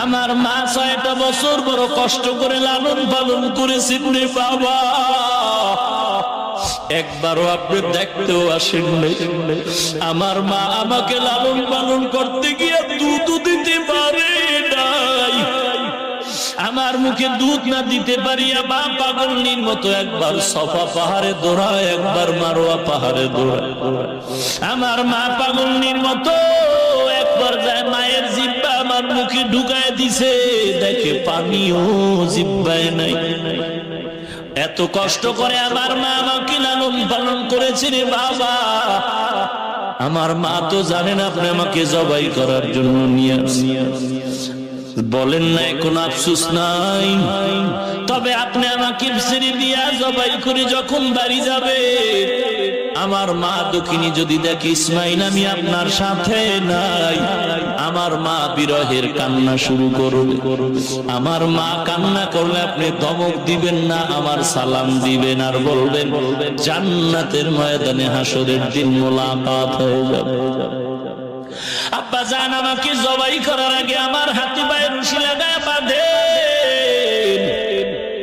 আমার মা 6টা বছর বড় কষ্ট করে লালন পালন করেছেন রে বাবা, একবারও আপনি দেখতেও আসেন নাই। আমার মা আমাকে লালন পালন করতে গিয়ে দুধ দিতে পারে নাই। আমার মুখে দুধ না দিতে পারিয়া বা পাগলনির মতো একবার সফা পাহাড়ে দৌড়ায়, একবার মারোয়া পাহাড়ে দৌড়ায়। আমার মা পাগলনির মতো একবার যায় মায়ের জিব্বা আমার মুখে ঢুকায় দিছে, দেখে পানিও জিব্বায় নাই। এত কষ্ট করে আমার মা আমাকে লালন পালন করেছে রে বাবা। আমার মা তো জানেন আপনি আমাকে জবাই করার জন্য নিয়ে বলেন নাই, কোনো আফসোস নাই। তবে আপনি আমাকে ছেড়ে দিয়া জবাই করে যখন বাড়ি যাবে, আমার মা দক্ষিণী যদি দেখে ইসমাইল আমি আপনার সাথে নাই, আমার মা বিরহের কান্না শুরু করবে। আমার মা কান্না করলে আপনি ধমক দিবেন না, আমার সালাম দিবেন আর বলবেন জান্নাতের ময়দানে হাসরের দিন মোলাকাত হয়ে যাবে। আব্বা জান আমাকে জবাই করার আগে আমার হাতে পায়ে রশি লাগায় বাঁধে,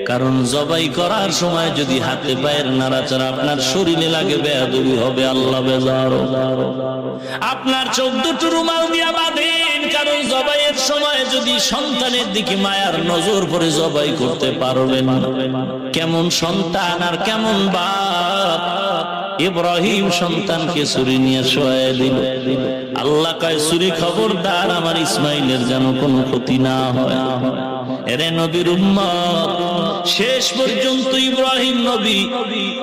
কারণ জবাই করার সময় যদি হাতে পায়ের নাড়াচাড়া আপনার শরীরে লাগে বেয়াদবি হবে, আল্লাহ বেজার। আপনার 14টা রুমাল দিয়া বাঁধেন, কারণ জবাইয়ের সময় যদি সন্তানের দিকে মায়ার নজর পড়ে জবাই করতে পারবেন। কেমন সন্তান আর কেমন বাপ। ইব্রাহিম সন্তানকে ছুরি নিয়ে শোয়ায় দিল। আল্লাহ কয় ছুরি খবরদার আমার ইসমাইলের যেন কোনো ক্ষতি না হয়। এরে নবীর উম্মত, শেষ পর্যন্ত ইব্রাহিম নবী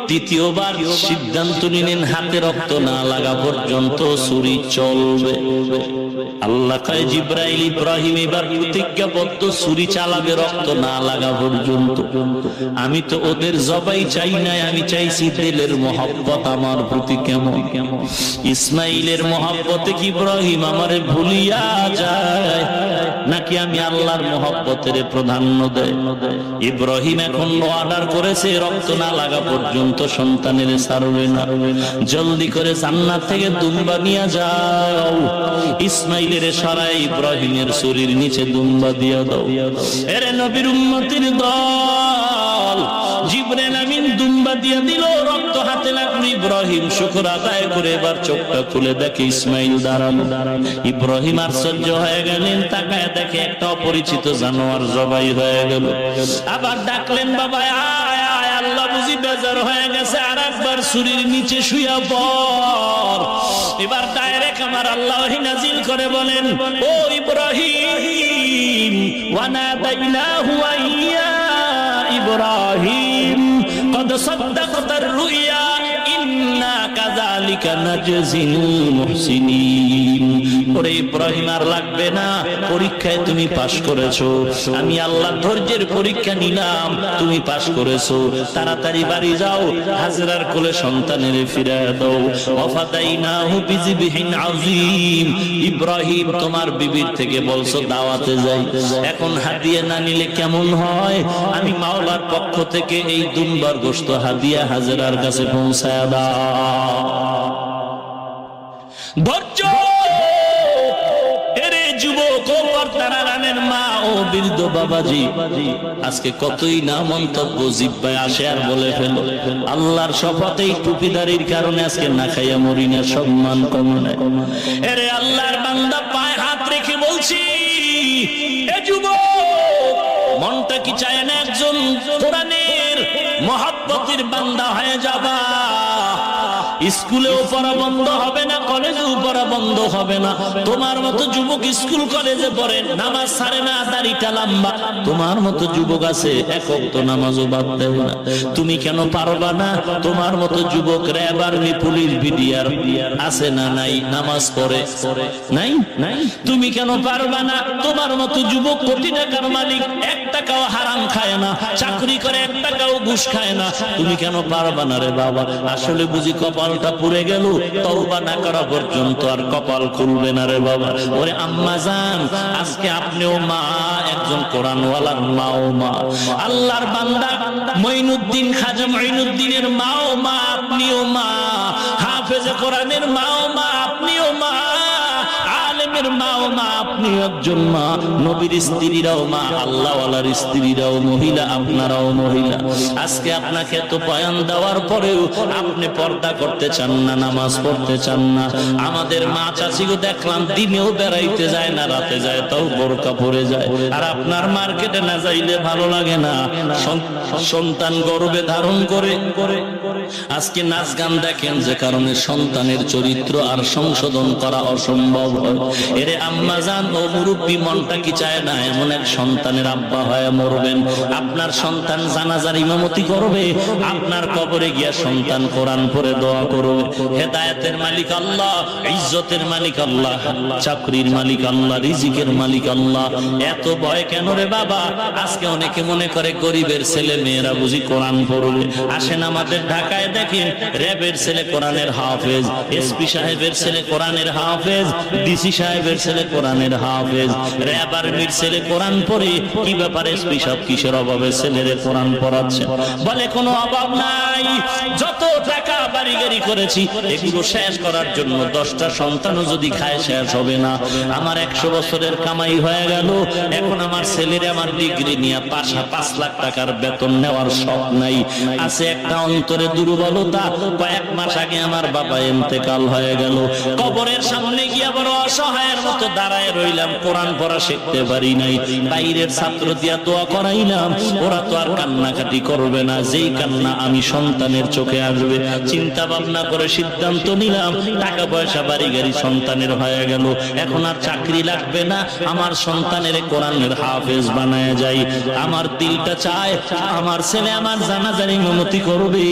দ্বিতীয়বার সিদ্ধান্ত নিলেন হাতে রক্ত না লাগা পর্যন্ত ছুরি চলবে। আল্লাহ কয় জিবরাইল ইব্রাহিম এবার প্রতিজ্ঞাবদ্ধ, ছুরি চালাবে রক্ত না লাগা পর্যন্ত। আমি তো ওদের জবাই চাই নাই, আমি চাইছি দিলের মহব্বত আমার প্রতি কেমন। ইসমাইলের মহব্বতে কি ইব্রাহিম আমারে ভুলিয়া যায়, নাকি আমি আল্লাহর মহব্বতের প্রাধান্য দেয়? ইব্রাহিম এখন অর্ডার করেছে রক্ত না লাগা পর্যন্ত সন্তানের ছাড়বে না। জলদি করে জান্নাত থেকে দুম্বা নিয়ে যাও, ইসমাইলের সরাই ইব্রাহিমের শরীর নিচে দুম্বা দিয়া দাও। এরে নবীর উম্মতের দল, জিবরাইল আমিন দুম্বা দিয়া দিল, রক্ত হাতে লাগলো। ইব্রাহিম শুকর আদায় করে এবার চোখটা খুলে দেখে ইসমাইল দাঁড়ানো। ইব্রাহিম আশ্চর্য হয়ে গেলেন, তাকায় দেখে একটা অপরিচিত জানোয়ার জবাই হয়ে গেল। আবার ডাকলেন, বাবা আয় আয়, আল্লাহ বুঝি বেজার হয়ে গেছে, আর একবার ছুরির নিচে শুয়া পড়। এবার ডাইরেক্ট আমার আল্লাহ নাজিল করে বলেন, ও ইব্রাহিম, ওয়ানাদাইনাহু আইয়া ইব্রাহিম কদ সাদ্দাকতার রুইয়া ইন্না কাযালিকা নাজজিল মুহসিনিন। ওরে ইব্রাহিম আর লাগবে না, পরীক্ষায় তুমি পাশ করেছো। আমি আল্লাহ ধৈর্যের পরীক্ষা নিলাম, তুমি পাশ করেছো। তাড়াতাড়ি বাড়ি যাও, হাজরার কোলে সন্তানের ফিরিয়ে দাও। ওয়াফাদাইনাহু বিযিবহিন আযীম। ইব্রাহিম তোমার বিবির থেকে বলছো দাওয়াতে যাই, এখন হাদিয়া না নিলে কেমন হয়? আমি মাওলার পক্ষ থেকে এই দুম্বার গোশত হাদিয়া হাজরার কাছে পৌঁছায়া দাও। ধৈর্য। এরে যুবক ও পর্দার রানের মা ও বৃদ্ধ বাবাজি, আজকে কতই না মন্তব্য জিহ্বায় আসে আর বলে ফেলো। আল্লাহর শপথে এই টুপিদারির কারণে আজকে না খাইয়া মরি না, সম্মান কমে নাই। এরে আল্লাহর বান্দা, পায়ে হাত রেখে বলছি, এ যুবক, মনটা কি চায় না একজন কোরআনের মহব্বতের বান্দা হয়ে যাবা? স্কুলেও পড়া বন্ধ হবে না, কলেজেও পড়া বন্ধ হবে না। তোমার মতো যুবক স্কুল কলেজে পড়ে, নামাজ ছাড়ে না, দাড়িটা লম্বা। তোমার মতো যুবক আছে এক ওয়াক্ত নামাজও বাদ দেয় না। তুমি কেন পারবা না? তোমার মতো যুবক র্যাব আর্মি পুলিশ বিডিআর আছে না নাই, নামাজ পড়ে নাই নাই। তুমি কেন পারবা না? তোমার মতো যুবক কোটি টাকার মালিক, 1 টাকাও হারাম খায় না, চাকরি করে 1 টাকাও ঘুষ খায় না। তুমি কেন পারবা না রে বাবা? আসলে বুঝি কপালটা পুড়ে গেল, তওবা না করা পর্যন্ত আর কপাল খুলবে না রে বাবা। ওরে আম্মা জান, আজকে আপনিও মা, একজন কোরআনওয়ালার মাও মা, আল্লাহর বান্দা মঈনুদ্দিন খাজা মঈনুদ্দিনের মাও মা, আপনিও মা, হাফেজে কোরআনের মাও মা, আপনিও মা, আলেমে আদমের মাও মা, আপনি একজন মা, নবীর স্ত্রীরাও মা, আল্লাহওয়ালার স্ত্রীরাও মহিলা, আপনারাও মহিলা। আজকে আপনাকে এত বয়ান দেওয়ার পরেও আপনি পর্দা করতে চান না, নামাজ পড়তে চান না। আমাদের মা চাচিও দেখলাম দিনেও বেড়াইতে যায় না, রাতে যায় তাও বোরকা পরে যায়। আর আপনার মার্কেটে না যাইলে ভালো লাগে না, সন্তান গর্ভে ধারণ করে আজকে নাচ গান দেখেন, যে কারণে সন্তানের চরিত্র আর সংশোধন করা অসম্ভব হয়। এরে আম্মা জান ও মুরব্বী, মনটা কি চায় না এমন এক সন্তানের আব্বা হয়ে মরবেন? আপনার সন্তান জানাজার ইমামতি করবে, আপনার কবরে গিয়া সন্তান কোরআন পড়ে দোয়া করবে। হেদায়েতের মালিক আল্লাহ, ইজ্জতের মালিক আল্লাহ, চাকরির মালিক আল্লাহ, রিজিকের মালিক আল্লাহ। এত ভয় কেন রে বাবা? আজকে অনেকে মনে করে গরিবের ছেলে মেয়েরা বুঝি কোরআন পড়বে। আসেন আমাদের ঢাকায় দেখেন, র্যাবের ছেলে কোরআনের হাফেজ, এসপি সাহেবের ছেলে কোরআনের হাফেজ, ডিসি সাহেবের ছেলে কোরআনের হাফেজ, র্যাব আর্মির ছেলে কোরআন পড়ে। কি ব্যাপার এসপি সাহেব কিসের অভাবে ছেলেরে কোরআন পড়াচ্ছে? বলে কোনো অভাব নাই, যত টাকা বাড়ি গাড়ি করেছি এগুলো শেষ করার জন্য 10টা সন্তানও যদি খায় শেষ হবে না। আমার 100 বছরের কামাই হয়ে গেল, এখন আমার ছেলের আমার ডিগ্রি নিয়ে 5 লাখ টাকার বেতন নেওয়ার শখ নাই। আছে একটা অন্তরে দুর্বলতা, কয়েক মাস আগে আমার বাবা ইন্তেকাল হয়ে গেল, কবরের সামনে গিয়ে বড় অসহায়ের মতো দাঁড়ায় রইলাম, কোরআন পড়া শিখতে পারি নাই। বাইরের ছাত্র দিয়া দোয়া করাইলাম, ওরা তো আর কান্নাকাটি করবে না, যেই কান্না আমি সন্তানের চোখে আসবে। চিন্তা ভাবনা করে সিদ্ধান্ত নিলাম, টাকা পয়সা বাড়ি গাড়ি সন্তানের হয়ে গেল, এখন আর চাকরি লাগবে না, আমার সন্তানের কোরআনের হাফেজ বানায় যাই। আমার দিলটা চায় আমার ছেলে আমার জানাজার ইমামতি করবে,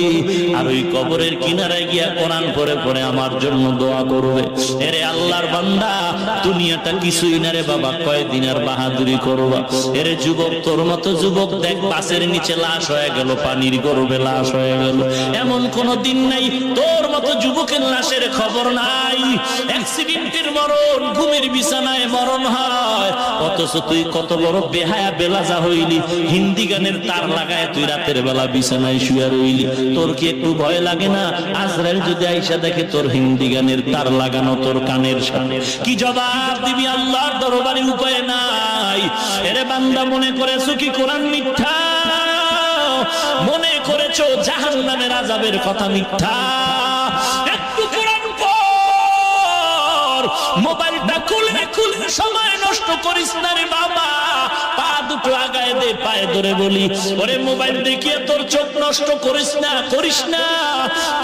আর ওই কবরের কিনারায় গিয়া কোরআন পড়ে পড়ে আমার জন্য দোয়া করবে। এরে আল্লাহর বান্দা, দুনিয়াটা কিছুই না রে বাবা, কয়দিন আর বাহাদুরি করবা? এরে যুবক, তোর মতো যুবক দেখ বাসের নিচে লাশ হয়ে গেল, পানির গর্ভে লাশ হয়ে গেল, এমন কোন দিন নাই তোর মতো যুবকের লাশের খবর নাই। অ্যাক্সিডেন্টের মরণ, ঘুমের বিছানায় মরণ হয়, অথচ তুই কত বড় বেহায়া বেলাজা হইলি, হিন্দি গানের তার লাগায় তুই রাতের বেলা বিছানায় শুয়ে রইলি। তোর কি একটু ভয় লাগে না? আজরাইল যদি আইসা দেখে তোর হিন্দি গানের তার লাগানো তোর কানের সামনে, কি জবাব দিবি? আল্লাহর দরবারে উপায় নাই। এরে বান্দা, মনে করেছো কি কোরআন মিথ্যা? মনে করেছো জাহান্নামের আযাবের কথা মিথ্যা? একটু কোরআন পড়, মোবাইলটা খুলে খুলে সময় নষ্ট করিস না রে বাবা। পা দুটো আগায় দে, পায়ে ধরে বলি, ওরে মোবাইল দেখিয়ে তোর চোখ নষ্ট করিস না, করিস না।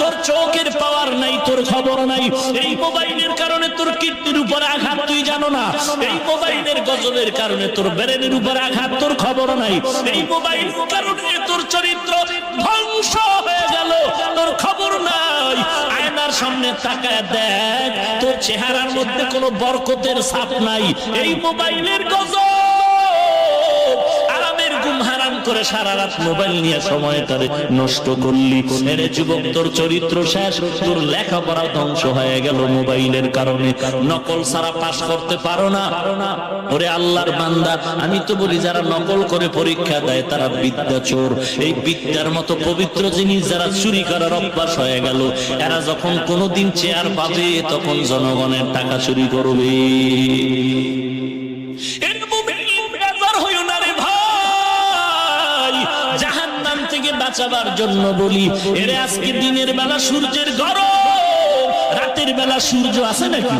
তোর চোখের পাওয়ার নাই, তোর খবর নাই। এই মোবাইলের কারণে তোর কিডনির উপর আঘাত, তুই জানো না। এই মোবাইলের গজবের কারণে তোর ব্রেনের উপর আঘাত, তোর খবর নাই। এই মোবাইলের কারণে তোর চরিত্র ধ্বংস হয়ে গেল, তোর খবর নাই। আয়নার সামনে তাকায় দেখ, তোর চেহারার মধ্যে কোনো বরকতের ছাপ নাই। এই মোবাইলের গজব আরামের ঘুম হারাম করে সারা রাত মোবাইল নিয়ে সময়টারে নষ্ট করলি। এরে যুবক, তোর চরিত্র শেষ, তোর লেখাপড়া ধ্বংস হয়ে গেল মোবাইলের কারণে। নকল ছাড়া পাস করতে পারো না। ওরে আল্লাহর বান্দা, আমি তো বলি যারা নকল করে পরীক্ষা দেয় তারা বিদ্যা চোর। এই বিদ্যার মতো পবিত্র জিনিস যারা চুরি করার অভ্যাস হয়ে গেল, এরা যখন কোনোদিন চেয়ার পাবে তখন জনগণের টাকা চুরি করবে। বাঁচাবার জন্য বলি, এরে আজকে দিনের বেলা সূর্যের গরম, রাতের বেলা সূর্য আছে নাকি?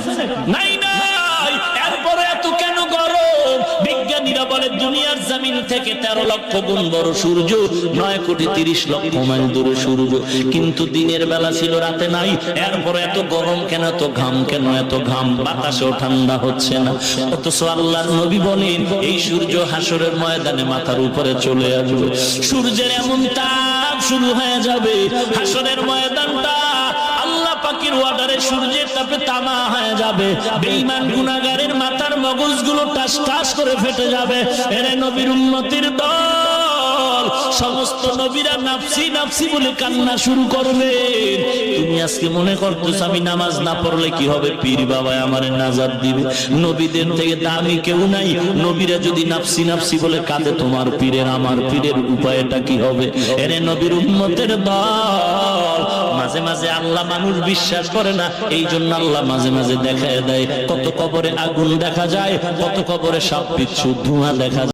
নাই নাই। এরপরে এত কেন গরম? বিজ্ঞানীরা বলে দুনিয়ার জমিন থেকে 13 লক্ষ গুণ বড় সূর্য, 9,30,00,000 মাইল দূরে সূর্য, কিন্তু দিনের বেলা ছিল, রাতে নাই। এরপরে এত গরম কেন, এত ঘাম কেন? এত ঘাম, বাতাসেও ঠান্ডা হচ্ছে না। অথচ আল্লাহর নবী বলেন এই সূর্য হাসরের ময়দানে মাথার উপরে চলে আসবে। সূর্যের এমন তাপ শুরু হয়ে যাবে, হাসরের ময়দানটা আল্লাহ পাকের ওয়াদারে সূর্যের তাপে তামা হয়ে যাবে। বেঈমান গুনাহগারের মাথার মগজগুলো টাস টাস করে ফেটে যাবে। এরে নবীর উম্মতের দল, সমস্ত নবীরা নাফসি নাফসি বলে কান্না শুরু করবে। তুমি আজকে মনে করতেছ আমি নামাজ না পড়লে কি হবে? পীর বাবা আমারে নাজাত দিবে। নবীদের থেকে দামি কেউ নাই। নবীরা যদি নাফসি নাফসি বলে কাঁদে, তোমার পীরের আমার পীরের উপায়টা কি হবে? এরে নবীর উম্মতের দল, মাঝে মাঝে আল্লাহ মানুষ বিশ্বাস করে না, এই জন্য আল্লাহ মাঝে মাঝে দেখায় দেয়। কত কবরে আগুন দেখা যায়, কত কবরে সব বিচ্ছু ধোঁয়া দেখা যায়।